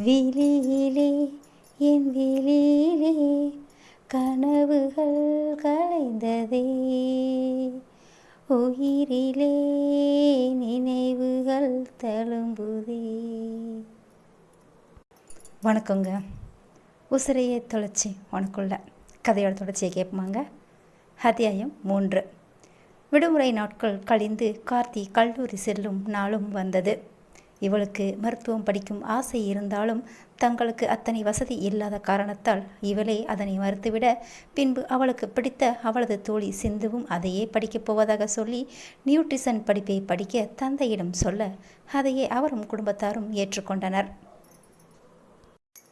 விழியிலே என் விழியிலே கனவுகள் கலைந்ததே, உயிரிலே நினைவுகள் தழும்புதே. வணக்கங்க. உசிரையை தொலைச்சி உனக்குள்ள கதையோட தொடர்ச்சியை கேட்பாங்க. அத்தியாயம் 3. விடுமுறை நாட்கள் கழிந்து கார்த்தி கல்லூரி செல்லும் நாளும் வந்தது. இவளுக்கு மருத்துவம் படிக்கும் ஆசை இருந்தாலும் தங்களுக்கு அத்தனை வசதி இல்லாத காரணத்தால் இவளே அதனை மறுத்துவிட, பின்பு அவளுக்கு பிடித்த அவளது தோழி சிந்துவும் அதையே படிக்கப் போவதாக சொல்லி நியூட்ரிஷன் படிப்பை படிக்க தந்தையிடம் சொல்ல, அதையே அவரும் குடும்பத்தாரும் ஏற்றுக்கொண்டனர்.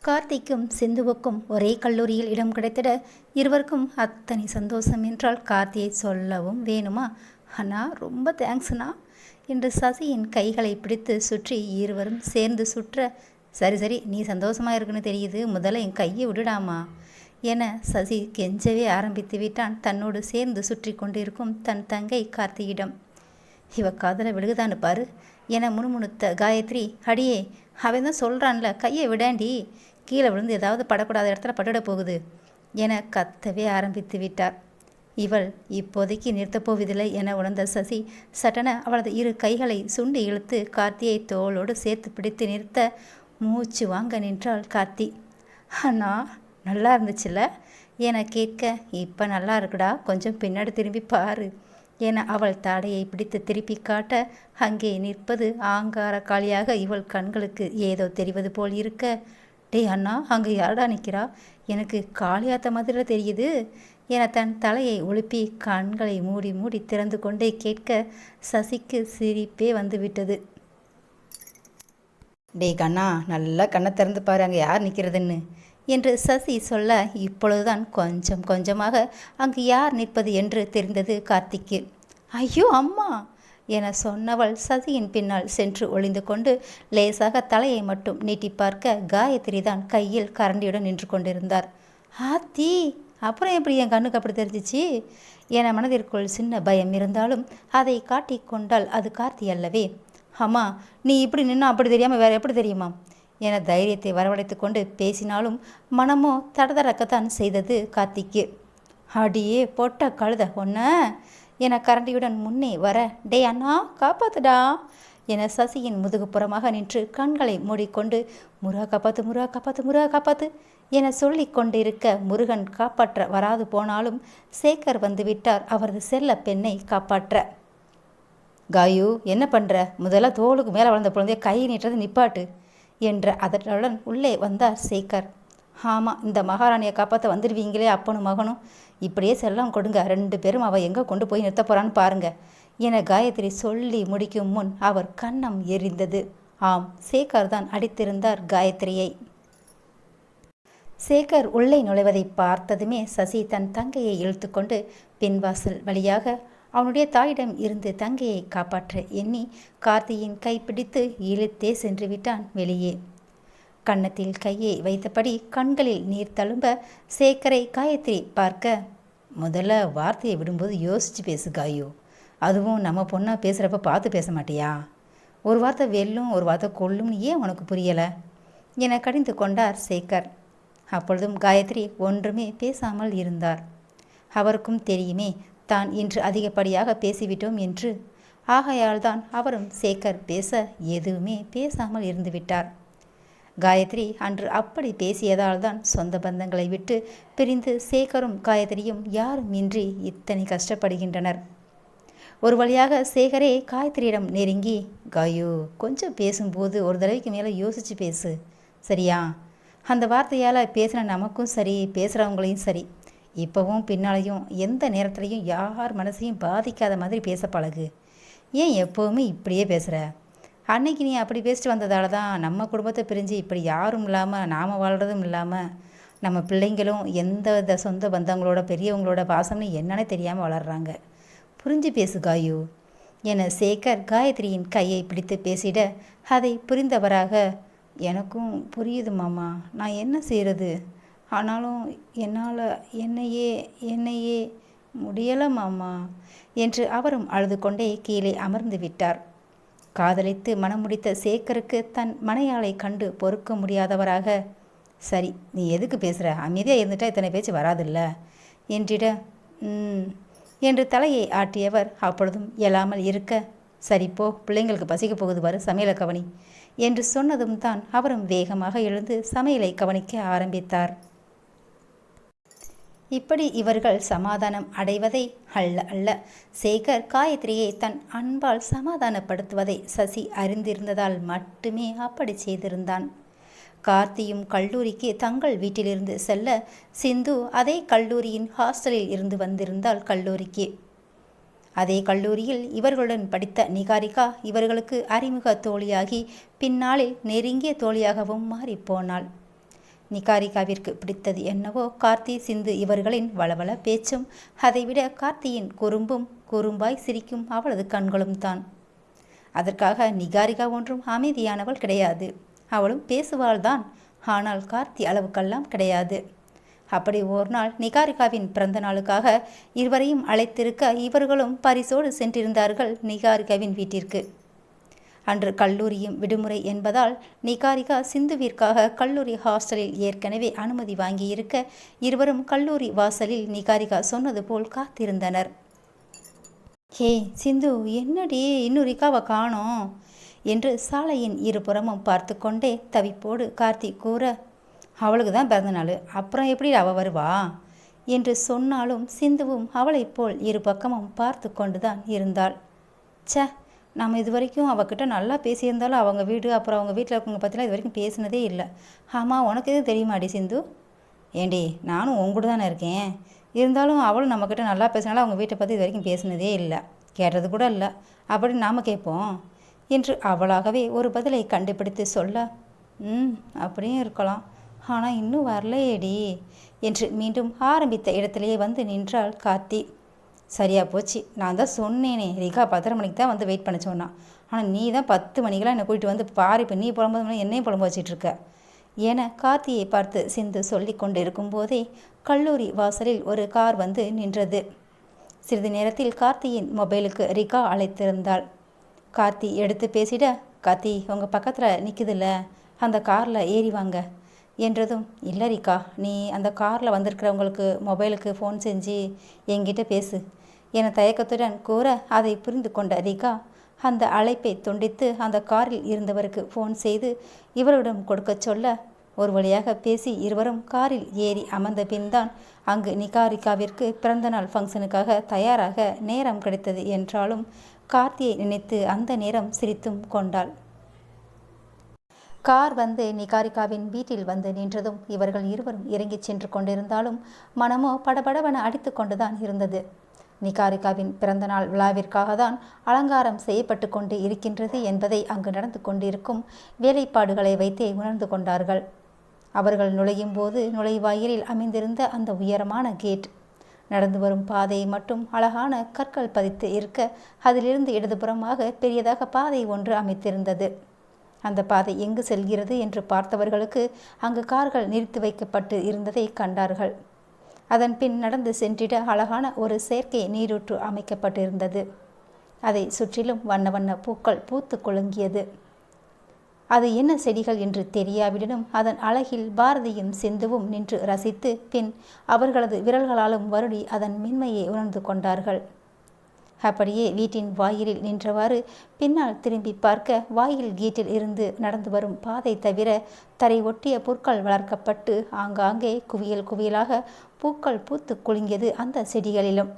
கார்த்திக்கும் சிந்துவுக்கும் ஒரே கல்லூரியில் இடம் கிடைத்திட இருவருக்கும் அத்தனை சந்தோஷம் என்றால் கார்த்தியை சொல்லவும் வேணுமா? அண்ணா, ரொம்ப தேங்க்ஸ்ண்ணா என்று சசியின் கைகளை பிடித்து சுற்றி இருவரும் சேர்ந்து சுற்ற, சரி நீ சந்தோஷமாக இருக்குன்னு தெரியுது, முதல்ல என் கையை விடுடாமா என சசி கெஞ்சவே ஆரம்பித்து விட்டான் தன்னோடு சேர்ந்து சுற்றி கொண்டிருக்கும் தன் தங்கை கார்த்தியிடம். இவ காதலை விழுகுதான்னு பாரு என முணுமுணுத்த காயத்ரி, அடியே அவன் தான் சொல்கிறான்ல, கையை விடாண்டி, கீழே விழுந்து ஏதாவது படக்கூடாத இடத்துல பட்டுட போகுது என கத்தவே ஆரம்பித்து விட்டார். இவள் இப்போதைக்கு நிறுத்தப்போவதில்லை என உணர்ந்த சசி சட்டென அவளது இரு கைகளை சுண்டி இழுத்து கார்த்தியை தோளோடு சேர்த்து பிடித்து நிறுத்த மூச்சு வாங்க நின்றாள் கார்த்தி. அண்ணா, நல்லா இருந்துச்சுல்ல என கேட்க, இப்போ நல்லா இருக்குடா, கொஞ்சம் பின்னாடி திரும்பி பாரு என அவள் தாடையை பிடித்து திருப்பி காட்ட, அங்கே நிற்பது ஆங்கார காளியாக இவள் கண்களுக்கு ஏதோ தெரிவது போல் இருக்க, டேய் அண்ணா, அங்கே யாரடா நிற்கிறா, எனக்கு காளியாத்த மாதிரி தெரியுது என தன் தலையை ஒழுப்பி கண்களை மூடி மூடி திறந்து கொண்டே கேட்க சசிக்கு சிரிப்பே வந்துவிட்டது. டேய் கண்ணா, நல்லா கண்ணை திறந்து பாரு, அங்கே யார் நிற்கிறதுன்னு என்று சசி சொல்ல, இப்பொழுதுதான் கொஞ்சம் கொஞ்சமாக அங்கு யார் நிற்பது என்று தெரிந்தது கார்த்திக்கு. ஐயோ அம்மா என சொன்னவள் சசியின் பின்னால் சென்று ஒளிந்து கொண்டு லேசாக தலையை மட்டும் நீட்டி பார்க்க காயத்ரி தான் கையில் கரண்டியுடன் நின்று கொண்டிருந்தார். ஆத்தி, அப்புறம் எப்படி என் கண்ணுக்கு அப்படி தெரிஞ்சிச்சு என மனதிற்குள் சின்ன பயம் இருந்தாலும் அதை காட்டி கொண்டால் அது கார்த்தி அல்லவே. அம்மா, நீ இப்படி நின்னா அப்படி தெரியாமல் வேறு எப்படி தெரியுமா என தைரியத்தை வரவழைத்து கொண்டு பேசினாலும் மனமோ தடதடக்கத்தான் செய்தது கார்த்திக்கு. அடியே பொட்ட கழுத ஒன்ன என கரண்டியுடன் முன்னே வர, டே அண்ணா, காப்பாத்துடா என சசியின் முதுகுப்புறமாக நின்று கண்களை மூடிக்கொண்டு முருகா காப்பாத்து, முருகா காப்பாத்து, முருகா காப்பாத்து என சொல்லி கொண்டிருக்க, முருகன் காப்பாற்ற வராது போனாலும் சேகர் வந்துவிட்டார் அவரது செல்ல பெண்ணை காப்பாற்ற. காயு, என்ன பண்ணுற, முதல்ல தோளுக்கு மேலே வளர்ந்த குழந்தைய கை நீட்டுறது நிப்பாட்டு என்ற அதனுடன் உள்ளே வந்தார் சேகர். ஆமாம், இந்த மகாராணியை காப்பாற்ற வந்துடுவீங்களே அப்பனும் மகனும், இப்படியே செல்லம் கொடுங்க, 2 பேரும் அவள் எங்கே கொண்டு போய் நிறுத்த போகிறான்னு பாருங்க என காயத்ரி சொல்லி முடிக்கும் முன் அவர் கன்னம் எரிந்தது. ஆம், சேகர் தான் அடித்திருந்தார் காயத்ரியை. சேகர் உள்ளே நுழைவதை பார்த்ததுமே சசி தன் தங்கையை இழுத்து கொண்டு பின்வாசல் வழியாக அவனுடைய தாயிடம் இருந்து தங்கையை காப்பாற்ற எண்ணி கார்த்தியின் கைப்பிடித்து இழுத்தே சென்று விட்டான் வெளியே. கன்னத்தில் கையை வைத்தபடி கண்களில் நீர் தழும்ப சேகரை காயத்ரி பார்க்க, முதல்ல வார்த்தையை விடும்போது யோசித்து பேசு காயோ, அதுவும் நம்ம பொண்ணாக பேசுகிறப்ப பார்த்து பேச மாட்டியா, ஒரு வார்த்தை வெல்லும் ஒரு வார்த்தை கொல்லும்னு ஏன் உனக்கு புரியலை என கடிந்து கொண்டார் சேகர். அப்பொழுதும் காயத்ரி ஒன்றுமே பேசாமல் இருந்தார். அவருக்கும் தெரியுமே தான் இன்று அதிகப்படியாக பேசிவிட்டோம் என்று. ஆகையால் தான் அவரும் சேகர் பேச எதுவுமே பேசாமல் இருந்துவிட்டார். காயத்ரி அன்று அப்படி பேசியதால் தான் சொந்த பந்தங்களை விட்டு பிரிந்து சேகரும் காயத்ரியும் யாரும் இன்றி இத்தனை கஷ்டப்படுகின்றனர். ஒரு வழியாக சேகரே காயத்ரியிடம் நெருங்கி, காயு, கொஞ்சம் பேசும்போது ஒரு தடவைக்கு மேலே யோசித்து பேசு, சரியா? அந்த வார்த்தையால் பேசின நமக்கும் சரி, பேசுகிறவங்களையும் சரி, இப்போவும் பின்னாலையும் எந்த நேரத்துலையும் யார் மனசையும் பாதிக்காத மாதிரி பேச பழகு. ஏன் எப்போவுமே இப்படியே பேசுகிற? அன்னைக்கு நீ அப்படி பேசிட்டு வந்ததால தான் நம்ம குடும்பத்தை பிரிஞ்சு இப்படி யாரும் இல்லாமல் நாம் வாழ்கிறதும் இல்லாமல் நம்ம பிள்ளைங்களும் எந்த சொந்த பந்தங்களோட பெரியவங்களோட பாசம்னு என்னன்னே தெரியாமல் வளர்கிறாங்க. புரிஞ்சு பேசு காயு என சேகர் காயத்ரியின் கையை பிடித்து பேசிட, அதை புரிந்தவராக, எனக்கும் புரியுது மாமா, நான் என்ன செய்கிறது, ஆனாலும் என்னால் என்னையே முடியலை மாமா என்று அவரும் அழுது கொண்டே கீழே அமர்ந்து விட்டார். காதலித்து மனம் முடித்த சேகருக்கு தன் மனையாளை கண்டு பொறுக்க முடியாதவராக, சரி நீ எதுக்கு பேசுகிற, அமைதியாக இருந்துட்டா இத்தனை பேச்சு வராதில்ல என்றிட, என்று தலையை ஆட்டியவர் அப்பொழுதும் இயலாமல் இருக்க, சரிப்போ பிள்ளைங்களுக்கு பசிக்க போகுது பாரு, சமையலை கவனி என்று சொன்னதும் தான் அவரும் வேகமாக எழுந்து சமையலை கவனிக்க ஆரம்பித்தார். இப்படி இவர்கள் சமாதானம் அடைவதை அல்ல சேகர் காயத்ரியை தன் அன்பால் சமாதானப்படுத்துவதை சசி அறிந்திருந்ததால் மட்டுமே அப்படி செய்திருந்தான். கார்த்தியும் கல்லூரிக்கு தங்கள் வீட்டிலிருந்து செல்ல சிந்து அதே கல்லூரியின் ஹாஸ்டலில் இருந்து வந்திருந்தால் கல்லூரிக்கு. அதே கல்லூரியில் இவர்களுடன் படித்த நிகாரிகா இவர்களுக்கு அறிமுக தோழியாகி பின்னாளில் நெருங்கிய தோழியாகவும் மாறிப்போனாள். நிகாரிகாவிற்கு பிடித்தது என்னவோ கார்த்தி சிந்து இவர்களின் வளவள பேச்சும், அதைவிட கார்த்தியின் குறும்பாய் சிரிக்கும் அவளது கண்களும் தான். அதற்காக நிகாரிகா ஒன்றும் அமைதியானவள் கிடையாது. அவளும் பேசுவாள்தான், ஆனால் கார்த்தி அளவுக்கெல்லாம் கிடையாது. அப்படி ஒரு நாள் நிகாரிகாவின் பிறந்த நாளுக்காக இருவரையும் அழைத்திருக்க இவர்களும் பரிசோடு சென்றிருந்தார்கள் நிகாரிகாவின் வீட்டிற்கு. அன்று கல்லூரியும் விடுமுறை என்பதால் நிகாரிகா சிந்துவிற்காக கல்லூரி ஹாஸ்டலில் ஏற்கனவே அனுமதி வாங்கியிருக்க இருவரும் கல்லூரி வாசலில் நிகாரிகா சொன்னது போல் காத்திருந்தனர். ஹே சிந்து, என்னடி இன்னும் ரிகாவை காணோம் என்று சாலையின் இருபுறமும் பார்த்து கொண்டே தவிப்போடு கார்த்தி கூற, அவளுக்கு தான் பிறந்த நாள், அப்புறம் எப்படி அவள் வருவா என்று சொன்னாலும் சிந்துவும் அவளைப் போல் இரு பக்கமும் பார்த்து கொண்டுதான் இருந்தாள். ச, நம்ம இது வரைக்கும் அவகிட்ட நல்லா பேசியிருந்தாலும் அவங்க வீடு அப்புறம் அவங்க வீட்டில் இருக்கவங்க பற்றிலாம் இது வரைக்கும் பேசினதே இல்லை. ஆமாம், உனக்கு எதுவும் தெரியுமாடி சிந்து? ஏண்டி, நானும் உங்கூட தானே இருக்கேன். இருந்தாலும் அவளும் நம்மக்கிட்ட நல்லா பேசினாலும் அவங்க வீட்டை பற்றி இது வரைக்கும் பேசினதே இல்லை, கேட்டது கூட இல்லை. அப்படி நாம் கேட்போம் என்று அவளாகவே ஒரு பதிலை கண்டுபிடித்து சொல்ல, அப்படியும் இருக்கலாம், ஆனால் இன்னும் வரலையேடி என்று மீண்டும் ஆரம்பித்த இடத்திலேயே வந்து நின்றாள் கார்த்தி. சரியா போச்சு, நான் தான் சொன்னேனே ரிகா 10:30 மணிக்கு தான் வந்து வெயிட் பண்ண சொன்னான். ஆனால் நீ தான் 10 மணிக்கெலாம் என்னை கூட்டிகிட்டு வந்து பாரு, இப்போ நீ புலம்போது என்னையும் புலம்ப வச்சிட்ருக்க என கார்த்தியை பார்த்து சிந்து சொல்லி கொண்டு இருக்கும்போதே கல்லூரி வாசலில் ஒரு கார் வந்து நின்றது. சிறிது நேரத்தில் கார்த்தியின் மொபைலுக்கு ரிகா அழைத்திருந்தாள். கார்த்தி எடுத்து பேசிட, கார்த்தி உங்கள் பக்கத்தில் நிற்குதில்ல, அந்த காரில் ஏறி வாங்க என்றதும், இல்லை ரிகா, நீ அந்த காரில் வந்திருக்கிறவங்களுக்கு மொபைலுக்கு ஃபோன் செஞ்சு என்கிட்ட பேசு என தயக்கத்துடன் கூற அதை புரிந்து கொண்ட ரிகா அந்த அழைப்பை துண்டித்து அந்த காரில் இருந்தவருக்கு ஃபோன் செய்து இவரிடம் கொடுக்க சொல்ல, ஒரு வழியாக பேசி இருவரும் காரில் ஏறி அமர்ந்த பின்தான் அங்கு நிகாரிகாவிற்கு பிறந்தநாள் ஃபங்க்ஷனுக்காக தயாராக நேரம் கிடைத்தது என்றாலும் கார்த்தியை நினைத்து அந்த நேரம் சிரித்தும் கொண்டாள். கார் வந்து நிகாரிகாவின் வீட்டில் வந்து நின்றதும் இவர்கள் இருவரும் இறங்கிச் சென்று கொண்டிருந்தாலும் மனமோ படபடவென அடித்து கொண்டுதான் இருந்தது. நிகாரிகாவின் பிறந்தநாள் விழாவிற்காக தான் அலங்காரம் செய்யப்பட்டு கொண்டு இருக்கின்றது என்பதை அங்கு நடந்து கொண்டிருக்கும் வேலைப்பாடுகளை வைத்தே உணர்ந்து கொண்டார்கள். அவர்கள் நுழையும் போது நுழைவாயிலில் அமைந்திருந்த அந்த உயரமான கேட், நடந்து வரும் பாதையை மட்டும் அழகான கற்கள் பதித்து இருக்க அதிலிருந்து இடதுபுறமாக பெரியதாக பாதை ஒன்று அமைத்திருந்தது. அந்த பாதை எங்கு செல்கிறது என்று பார்த்தவர்களுக்கு அங்கு கார்கள் நிறுத்தி வைக்கப்பட்டு இருந்ததை கண்டார்கள். அதன் பின் நடந்து சென்றிட அழகான ஒரு செயற்கை நீரூற்று அமைக்கப்பட்டிருந்தது. அதை சுற்றிலும் வண்ண வண்ண பூக்கள் பூத்து குலுங்கியது. அது என்ன செடிகள் என்று தெரியாவிடனும் அதன் அழகில் பாரதியும் சிந்துவும் நின்று ரசித்து பின் அவர்களது விரல்களாலும் வருடி அதன் மென்மையை உணர்ந்து கொண்டார்கள். அப்படியே வீட்டின் வாயிலில் நின்றவாறு பின்னால் திரும்பி பார்க்க வாயில் கேட்டில் இருந்து நடந்து வரும் பாதை தவிர தரை ஒட்டிய புற்கள் வளர்க்கப்பட்டு ஆங்காங்கே குவியல் குவியலாக பூக்கள் பூத்து குலுங்கியது அந்த செடிகளிலும்.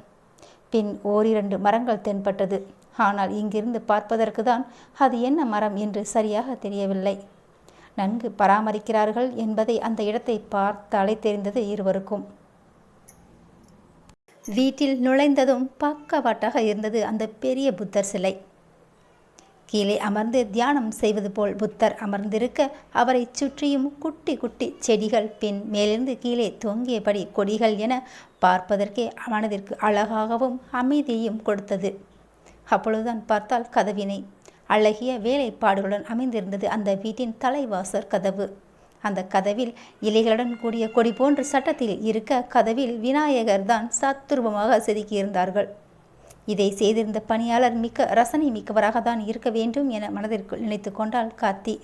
பின் ஓரிரண்டு மரங்கள் தென்பட்டது. ஆனால் இங்கிருந்து பார்ப்பதற்கு தான் அது என்ன மரம் என்று சரியாக தெரியவில்லை. நன்கு பராமரிக்கிறார்கள் என்பதை அந்த இடத்தை பார்த்தாலே தெரிந்தது இருவருக்கும். வீட்டில் நுழைந்ததும் பக்கவாட்டாக இருந்தது அந்த பெரிய புத்தர் சிலை. கீழே அமர்ந்து தியானம் செய்வது போல் புத்தர் அமர்ந்திருக்க அவரை சுற்றியும் குட்டி குட்டி செடிகள், பின் மேலிருந்து கீழே தொங்கியபடி கொடிகள் என பார்ப்பதற்கே மனதிற்கு அழகாகவும் அமைதியையும் கொடுத்தது. அப்பொழுதுதான் பார்த்தால் கதவினை அழகிய வேலைப்பாடுகளுடன் அமைந்திருந்தது அந்த வீட்டின் தலைவாசற் கதவு. அந்த கதவில் இலைகளுடன் கூடிய கொடி போன்ற சட்டத்தில் இருக்க கதவில் விநாயகர் தான் சத்துருவமாக செதுக்கியிருந்தார்கள். இதை செய்திருந்த பணியாளர் மிக்க ரசனை மிக்கவராக தான் இருக்க வேண்டும் என மனதிற்குள் நினைத்து கொண்டாள் கார்த்தி.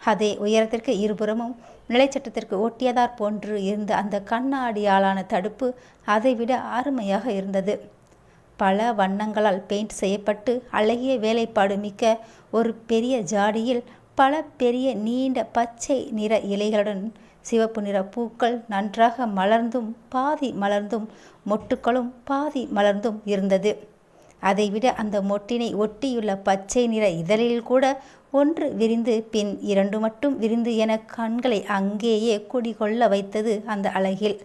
அதே உயரத்திற்கு இருபுறமும் நிலைச்சட்டத்திற்கு ஒட்டியதார் போன்று இருந்த அந்த கண்ணாடியாலான தடுப்பு அதைவிட அருமையாக இருந்தது. பல வண்ணங்களால் பெயிண்ட் செய்யப்பட்டு அழகிய வேலைப்பாடு மிக்க ஒரு பெரிய ஜாடியில் பல பெரிய நீண்ட பச்சை நிற இலைகளுடன் சிவப்பு நிற பூக்கள் நன்றாக மலர்ந்தும் பாதி மலர்ந்தும் மொட்டுக்களும் பாதி மலர்ந்தும் இருந்தது. அதைவிட அந்த மொட்டினை ஒட்டியுள்ள பச்சை நிற இதழில் கூட ஒன்று விரிந்து பின் இரண்டு மட்டும் விரிந்து என கண்களை அங்கேயே குடிகொள்ள வைத்தது அந்த அழகில்.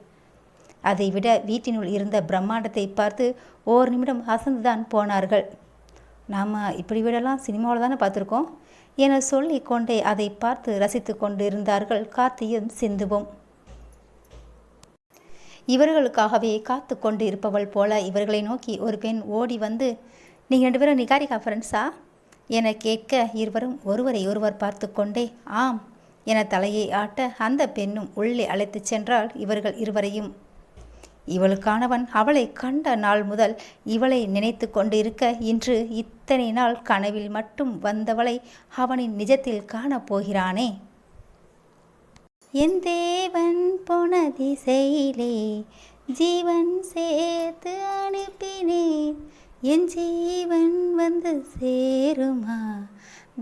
அதைவிட வீட்டினுள் இருந்த பிரம்மாண்டத்தை பார்த்து ஓர் நிமிடம் அசந்துதான் போனார்கள். நாம் இப்படி விடலாம் சினிமாவில் தானே பார்த்துருக்கோம் என சொல்லி கொண்டே அதை பார்த்து ரசித்து கொண்டு இருந்தார்கள் கார்த்தியும் சிந்துவும். இவர்களுக்காகவே காத்து கொண்டு இருப்பவள் போல இவர்களை நோக்கி ஒரு பெண் ஓடி வந்து, நீங்கள் 2 பேரும் நிகாரிகா ஃப்ரெண்ட்ஸா என கேட்க இருவரும் ஒருவரை ஒருவர் பார்த்து கொண்டே ஆம் என தலையை ஆட்ட அந்த பெண்ணும் உள்ளே அழைத்து சென்றாள் இவர்கள் இருவரையும். இவளுக்கானவன் அவளை கண்ட நாள் முதல் இவளை நினைத்து கொண்டிருக்க இன்று இத்தனை நாள் கனவில் மட்டும் வந்தவளை அவனின் நிஜத்தில் காணப்போகிறானே. என் தேவன் போன திசையிலே ஜீவன் சேர்த்து அனுப்பினேன், என் ஜீவன் வந்து சேருமா,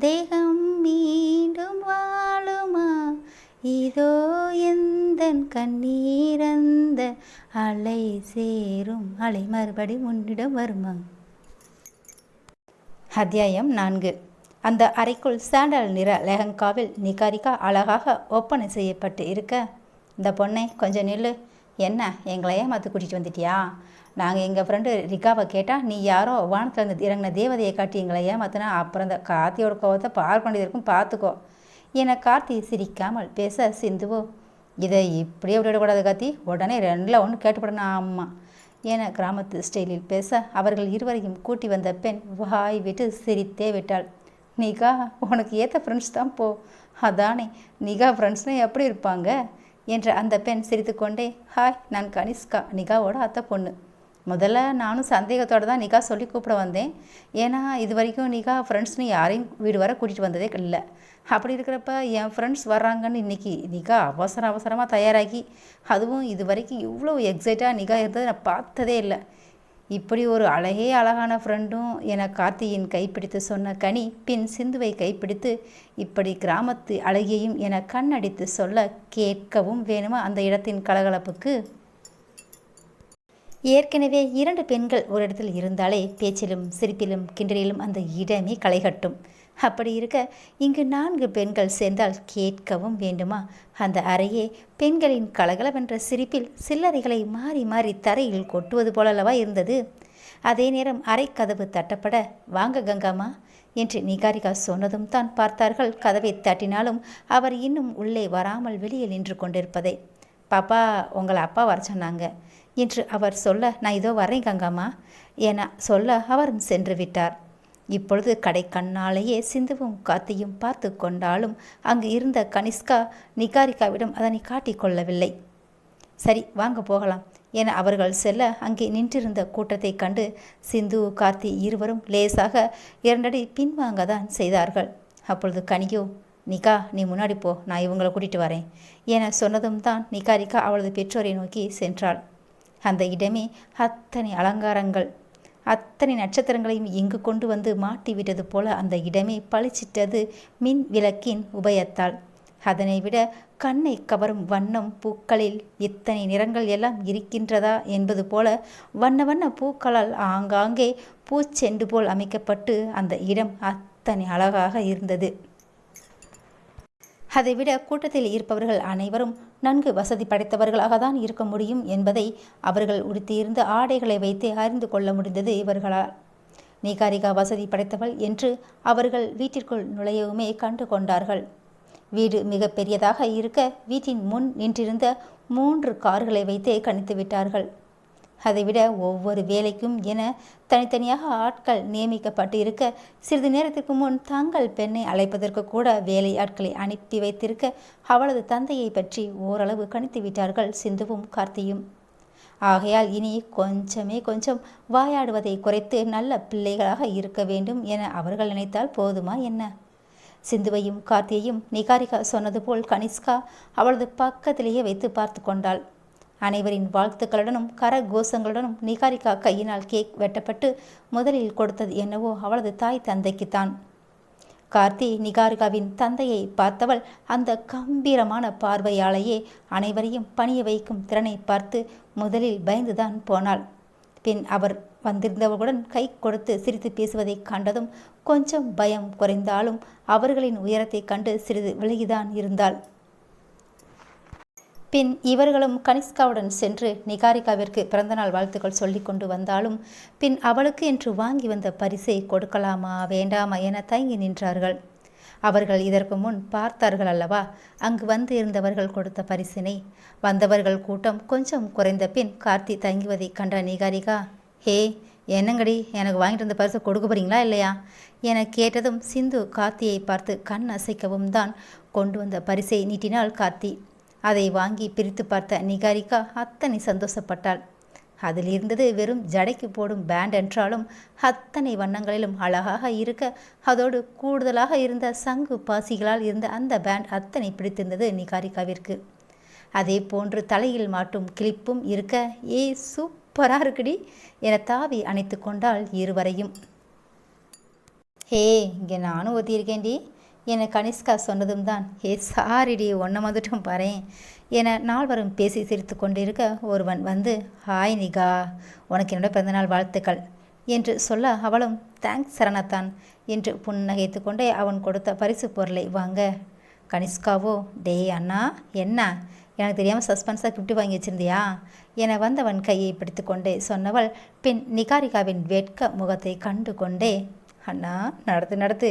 தேகம் மீண்டும் வாழுமா, இதோ எந்தன் கண்ணீரந்த அலை சேரும், அலை மறுபடி உன்னிடம் வருமா. அத்தியாயம் 4. அந்த அறைக்குள் சாண்டல் நிற லெஹங்காவில் நிகாரிகா அழகாக ஒப்பனை செய்யப்பட்டு இருக்க, இந்த பொண்ணை கொஞ்சம் நில்லு, என்ன எங்களை ஏமாத்து கூட்டிகிட்டு வந்துட்டியா? நாங்கள் எங்கள் ஃப்ரெண்டு ரிகாவை கேட்டால் நீ யாரோ வானத்திலேருந்து இறங்கின தேவதையை காட்டி எங்களை ஏமாத்தினா அப்புறம் இந்த கார்த்தியோட கோவத்தை பார்க்க வேண்டியது இருக்கும், பார்த்துக்கோ என கார்த்தி சிரிக்காமல் பேச, சிந்துவோ இதை இப்படியே விடக்கூடாது கார்த்தி, உடனே 2ல் 1 கேட்டுப்படணும் ஆமாம் என கிராமத்து ஸ்டைலில் பேச அவர்கள் இருவரையும் கூட்டி வந்த பெண் வாய் விட்டு சிரித்தே விட்டாள். நிகா உனக்கு ஏற்ற ஃப்ரெண்ட்ஸ் தான் போ, அதானே நிகா ஃப்ரெண்ட்ஸ்னால் எப்படி இருப்பாங்க என்ற அந்த பெண் சிரித்துக்கொண்டே, ஹாய் நான் கனிஷ்கா, நிகாவோட அத்தை பொண்ணு. முதல்ல நானும் சந்தேகத்தோடு தான் நிகா சொல்லி கூப்பிட வந்தேன், ஏன்னா இது வரைக்கும் நிகா ஃப்ரெண்ட்ஸ்னு யாரையும் வீடு வர கூட்டிகிட்டு வந்ததே இல்லை. அப்படி இருக்கிறப்ப என் ஃப்ரெண்ட்ஸ் வர்றாங்கன்னு இன்றைக்கி நிகா அவசரமாக தயாராகி, அதுவும் இது வரைக்கும் இவ்வளோ எக்ஸைட்டாக நிகா இருந்தது நான் பார்த்ததே இல்லை. இப்படி ஒரு அழகான ஃப்ரெண்டும் என கார்த்தியின் கைப்பிடித்து சொன்ன கனி பின் சிந்துவை கைப்பிடித்து இப்படி கிராமத்து அழகியையும் என கண்ணடித்து சொல்ல கேட்கவும் வேணுமா அந்த இடத்தின் கலகலப்புக்கு. ஏற்கனவே 2 பெண்கள் ஒரு இடத்தில் இருந்தாலே பேச்சிலும் சிரிப்பிலும் கிண்டலிலும் அந்த இடமே களைகட்டும். அப்படி இருக்க இங்கு 4 பெண்கள் சேர்ந்தால் கேட்கவும் வேண்டுமா அந்த அறையே பெண்களின் கலகலவென்ற சிரிப்பில் சில்லறைகளை மாறி மாறி தரையில் கொட்டுவது போலல்லவா இருந்தது. அதே நேரம் அறை கதவு தட்டப்பட, வாங்க கங்காமா என்று நிகாரிகா சொன்னதும் தான் பார்த்தார்கள். கதவை தட்டினாலும் அவர் இன்னும் உள்ளே வராமல் வெளியே நின்று கொண்டிருப்பதை. பாப்பா உங்களை அப்பா வர சொன்னாங்க என்று அவர் சொல்ல, நான் இதோ வரேன் கங்காமா என சொல்ல அவரும் சென்று விட்டார். இப்பொழுது கடை கண்ணாலேயே சிந்துவும் கார்த்தியும் பார்த்து கொண்டாலும் அங்கு இருந்த கனிஷ்கா நிகாரிகாவிடம் அதனை காட்டிக்கொள்ளவில்லை. சரி வாங்க போகலாம் என அவர்கள் செல்ல அங்கே நின்றிருந்த கூட்டத்தை கண்டு சிந்து கார்த்தி இருவரும் லேசாக 2 அடி பின்வாங்க தான் செய்தார்கள். அப்பொழுது கனியோ, நிகா நீ முன்னாடி போ, நான் இவங்களை கூட்டிகிட்டு வரேன் என சொன்னதும் தான் நிகாரிகா அவளது பெற்றோரை நோக்கி சென்றாள். அந்த இடமே அத்தனை அலங்காரங்கள் அத்தனை நட்சத்திரங்களையும் இங்கு கொண்டு வந்து மாட்டிவிட்டது போல அந்த இடமே பளிச்சிட்டது மின் விளக்கின் உபயத்தால். அதனை விட கண்ணை கவரும் வண்ணம் பூக்களில் இத்தனை நிறங்கள் எல்லாம் இருக்கின்றதா என்பது போல வண்ண வண்ண பூக்களால் ஆங்காங்கே பூச்செண்டு போல் அமைக்கப்பட்டு அந்த இடம் அத்தனை அழகாக இருந்தது. அதைவிட கூட்டத்தில் இருப்பவர்கள் அனைவரும் நன்கு வசதி படைத்தவர்களாக தான் இருக்க முடியும் என்பதை அவர்கள் உடுத்தியிருந்த ஆடைகளை வைத்தே அறிந்து கொள்ள முடிந்தது இவர்களால். நிகாரிகா வசதி படைத்தவள் என்று அவர்கள் வீட்டிற்குள் நுழையவுமே கண்டு கொண்டார்கள். வீடு மிக பெரியதாக இருக்க வீட்டின் முன் நின்றிருந்த 3 கார்களை வைத்தே கணித்து விட்டார்கள். அதைவிட ஒவ்வொரு வேலைக்கும் என தனித்தனியாக ஆட்கள் நியமிக்கப்பட்டு இருக்க சிறிது நேரத்திற்கு முன் தங்கள் பெண்ணை அழைப்பதற்கு கூட வேலை ஆட்களை அனுப்பி வைத்திருக்க அவளது தந்தையை பற்றி ஓரளவு கணித்து விட்டார்கள் சிந்துவும் கார்த்தியும். ஆகையால் இனி கொஞ்சம் வாயாடுவதை குறைத்து நல்ல பிள்ளைகளாக இருக்க வேண்டும் என அவர்கள் நினைத்தால் போதுமா என்ன? சிந்துவையும் கார்த்தியையும் நிகாரிகா சொன்னது போல் கனிஷ்கா அவளது பக்கத்திலேயே வைத்து பார்த்து கொண்டாள். அனைவரின் வாழ்த்துக்களுடனும் கரகோஷங்களுடனும் நிகாரிகா கையினால் கேக் வெட்டப்பட்டு முதலில் கொடுத்தது என்னவோ அவளது தாய் தந்தைக்குத்தான். கார்த்தி நிகாரிகாவின் தந்தையை பார்த்தவள் அந்த கம்பீரமான பார்வையாலேயே அனைவரையும் பணிய வைக்கும் திறனை பார்த்து முதலில் பயந்துதான் போனாள். பின் அவர் வந்திருந்தவர்களுடன் கை கொடுத்து சிரித்து பேசுவதை கண்டதும் கொஞ்சம் பயம் குறைந்தாலும் அவர்களின் உயரத்தை கண்டு சிறிது விலகிதான் இருந்தாள். பின் இவர்களும் கனிஷ்காவுடன் சென்று நிகாரிகாவிற்கு பிறந்தநாள் வாழ்த்துக்கள் சொல்லி கொண்டு வந்தாலும் பின் அவளுக்கு என்று வாங்கி வந்த பரிசை கொடுக்கலாமா வேண்டாமா என தயங்கி நின்றார்கள். அவர்கள் இதற்கு முன் பார்த்தார்கள் அல்லவா அங்கு வந்து இருந்தவர்கள் கொடுத்த பரிசினை. வந்தவர்கள் கூட்டம் கொஞ்சம் குறைந்த பின் கார்த்தி தங்குவதை கண்ட நிகாரிகா, ஹே என்னங்கடி எனக்கு வாங்கிட்டு வந்த பரிசை கொடுக்க போறீங்களா இல்லையா என கேட்டதும் சிந்து கார்த்தியை பார்த்து கண் அசைக்கவும் தான் கொண்டு வந்த பரிசை நீட்டினாள் கார்த்தி. அதை வாங்கி பிரித்து பார்த்த நிகாரிகா அத்தனை சந்தோஷப்பட்டாள். அதில் இருந்தது வெறும் ஜடைக்கு போடும் பேண்ட் என்றாலும் அத்தனை வண்ணங்களிலும் அழகாக இருக்க அதோடு கூடுதலாக இருந்த சங்கு பாசிகளால் இருந்த அந்த பேண்ட் அத்தனை பிடித்திருந்தது நிகாரிகாவிற்கு. அதே போன்று தலையில் மாட்டும் கிளிப்பும் இருக்க, ஏய் சூப்பராக இருக்குடி என தாவி அணைத்து கொண்டாள் இருவரையும். ஹே இங்கே நானும் ஒத்தியிருக்கேன்டி என கனிஷ்கா சொன்னதும் தான், ஹே சாரிடி ஒன்றை வந்துட்டும் பாறேன் என நால்வரும் பேசி சிரித்து கொண்டிருக்க ஒருவன் வந்து, ஹாய் நிகா, உனக்கு என்னோட பிறந்தநாள் வாழ்த்துக்கள் என்று சொல்ல அவளும் தேங்க்ஸ் சரணத்தான் என்று புன்னகைத்து கொண்டே அவன் கொடுத்த பரிசு பொருளை வாங்க, கனிஷ்காவோ டே அண்ணா என்ன எனக்கு தெரியாமல் சஸ்பென்ஸாக கிஃப்ட் வாங்கி வச்சிருந்தியா என வந்தவன் கையை பிடித்து கொண்டே சொன்னவள் பின் நிகாரிகாவின் வெட்க முகத்தை கண்டு கொண்டே, அண்ணா நடத்து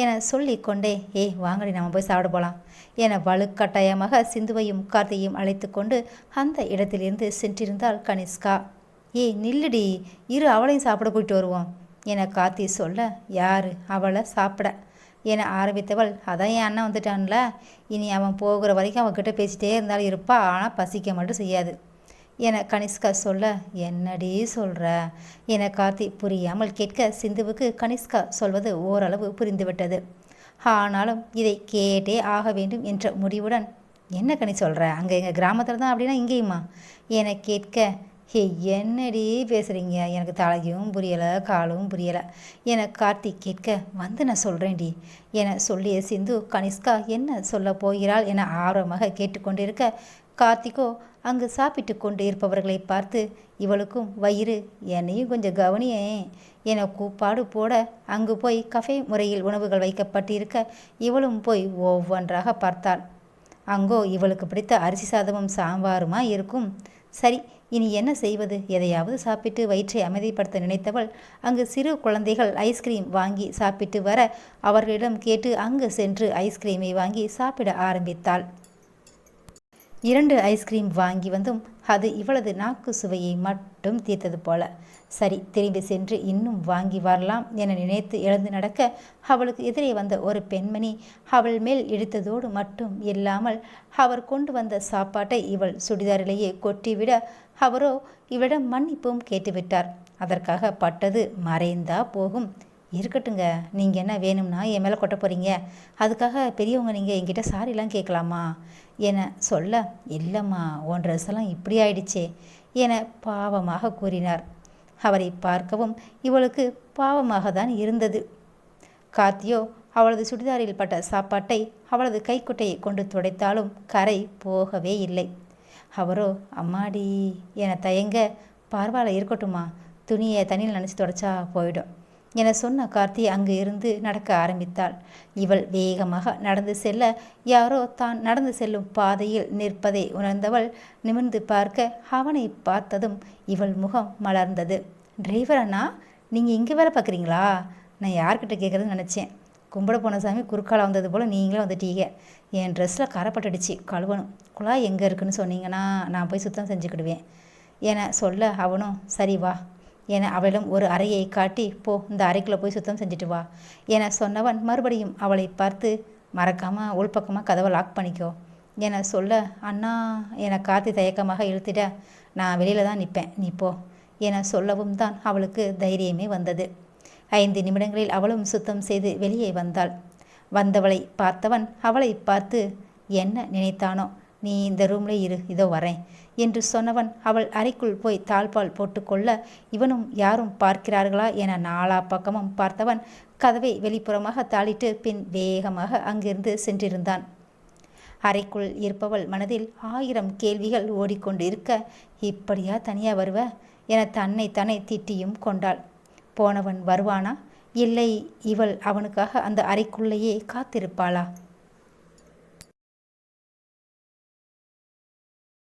என சொல்லி கொண்டே, ஏய் வாங்கடி நம்ம போய் சாப்பிட போகலாம் என வலுக்கட்டாயமாக சிந்துவையும் கார்த்தியையும் அழைத்து கொண்டு அந்த இடத்திலிருந்து சென்றிருந்தாள் கனிஷ்கா. ஏய் நில்லுடி, இரு அவளையும் சாப்பிட கூட்டிட்டு வருவோம் என கார்த்தி சொல்ல, யாரு அவளை சாப்பிட என ஆரம்பித்தவள், அதான் என் அண்ணன் வந்துட்டான்ல, இனி அவன் போகிற வரைக்கும் அவன்கிட்ட பேசிட்டே இருந்தாலும் இருப்பா, ஆனால் பசிக்க மட்டும் செய்யாது என கனிஷ்கா சொல்ல, என்னடி சொல்கிற என கார்த்தி புரியாமல் கேட்க சிந்துவுக்கு கனிஷ்கா சொல்வது ஓரளவு புரிந்துவிட்டது. ஆனாலும் இதை கேட்டே ஆக வேண்டும் என்ற முடிவுடன், என்ன கனி சொல்கிற, அங்கே எங்கள் கிராமத்தில் தான் அப்படின்னா இங்கேயுமா என கேட்க, ஹே என்னடி பேசுகிறீங்க, எனக்கு தலையும் புரியலை காலும் புரியலை என கார்த்தி கேட்க, வந்து நான் சொல்கிறேன்டி என சொல்லிய சிந்து கனிஷ்கா என்ன சொல்ல போகிறாள் என ஆர்வமாக கேட்டுக்கொண்டிருக்க, கார்த்திகோ அங்கு சாப்பிட்டு கொண்டு இருப்பவர்களை பார்த்து, இவளுக்கும் வயிறு என்னையும் கொஞ்சம் கவனியே என கூப்பாடு போட அங்கு போய் கஃபே முறையில் உணவுகள் வைக்கப்பட்டிருக்க இவளும் போய் ஒவ்வொன்றாக பார்த்தாள். அங்கோ இவளுக்கு பிடித்த அரிசி சாதமும் சாம்பாருமா இருக்கும். சரி இனி என்ன செய்வது, எதையாவது சாப்பிட்டு வயிற்றை அமைதிப்படுத்த நினைத்தவள் அங்கு சிறு குழந்தைகள் ஐஸ்கிரீம் வாங்கி சாப்பிட்டு வர அவர்களிடம் கேட்டு அங்கு சென்று ஐஸ்கிரீமை வாங்கி சாப்பிட ஆரம்பித்தாள். 2 ஐஸ்கிரீம் வாங்கி வந்தும் அது இவளது நாக்கு சுவையை மட்டும் தீர்த்தது போல. சரி திரும்பி சென்று இன்னும் வாங்கி வரலாம் என நினைத்து எழுந்து நடக்க அவளுக்கு எதிரே வந்த ஒரு பெண்மணி அவள் மேல் இடித்ததோடு மட்டும் இல்லாமல் அவர் கொண்டு வந்த சாப்பாட்டை இவள் சுடிதாரிலேயே கொட்டிவிட அவரோ இவளிடம் மன்னிப்பும் கேட்டுவிட்டார். அதற்காக பட்டது மறைந்தா போகும். இருக்கட்டுங்க, நீங்கள் என்ன வேணும்னா என் மேலே கொட்ட போகிறீங்க, அதுக்காக பெரியவங்க நீங்கள் என்கிட்ட சாரிலாம் கேட்கலாமா என சொல்ல, இல்லைம்மா உன் ட்ரெஸ் எல்லாம் இப்படி ஆயிடுச்சே என பாவமாக கூறினார். அவரை பார்க்கவும் இவளுக்கு பாவமாக தான் இருந்தது. கார்த்தியோ அவளது சுடிதாரில் பட்ட சாப்பாட்டை அவளது கைக்குட்டையை கொண்டு துடைத்தாலும் கரை போகவே இல்லை. அவரோ அம்மாடி என தயங்க, பரவாயில்ல இருக்கட்டுமா, துணியை தண்ணியில் நினச்சி துடைச்சா போயிடும் என சொன்ன கார்த்தி அங்கு இருந்து நடக்க ஆரம்பித்தாள். இவள் வேகமாக நடந்து செல்ல யாரோ தான் நடந்து செல்லும் பாதையில் நிற்பதை உணர்ந்தவள் நிமிர்ந்து பார்க்க அவனை பார்த்ததும் இவள் முகம் மலர்ந்தது. டிரைவர் அண்ணா, நீங்கள் இங்கே வேலை பார்க்குறீங்களா? நான் யார்கிட்ட கேட்குறதுன்னு நினச்சேன். கும்பிட போன சாமி குறுக்கால வந்தது போல் நீங்களே வந்துட்டீங்க. என் ட்ரெஸ்ஸில் கரைப்பட்டுடுச்சு, கழுவணும். குழாய் எங்கே இருக்குன்னு சொன்னீங்கன்னா நான் போய் சுத்தம் செஞ்சுக்கிடுவேன் என சொல்ல அவனும் சரி வா என அவளிடம் ஒரு அறையை காட்டி, போ இந்த அறைக்குள்ளே போய் சுத்தம் செஞ்சுட்டு வா என சொன்னவன் மறுபடியும் அவளை பார்த்து, மறக்காமல் உள்பக்கமாக கதவை லாக் பண்ணிக்கோ என சொல்ல, அண்ணா என கார்த்தி தயக்கமாக இழுத்திட, நான் வெளியில தான் நிற்பேன், நீ போ என சொல்லவும் தான் அவளுக்கு தைரியமே வந்தது. 5 நிமிடங்களில் அவளும் சுத்தம் செய்து வெளியே வந்தாள். வந்தவளை பார்த்தவன் அவளை பார்த்து, என்ன நினைத்தானோ, நீ இந்த ரூம்ல இரு, இதோ வரேன் என்று சொன்னவன் அவள் அறைக்குள் போய் தாழ்பால் போட்டுக்கொள்ள, இவனும் யாரும் பார்க்கிறார்களா என நாலா பக்கமும் பார்த்தவன் கதவை வெளிப்புறமாக தாளிட்டு பின் வேகமாக அங்கிருந்து சென்றிருந்தான். அறைக்குள் இருப்பவள் மனதில் 1000 கேள்விகள் ஓடிக்கொண்டு இருக்க, இப்படியா தனியா வருவ என தன்னை திட்டியும் கொண்டாள். போனவன் வருவானா, இல்லை இவள் அவனுக்காக அந்த அறைக்குள்ளேயே காத்திருப்பாளா?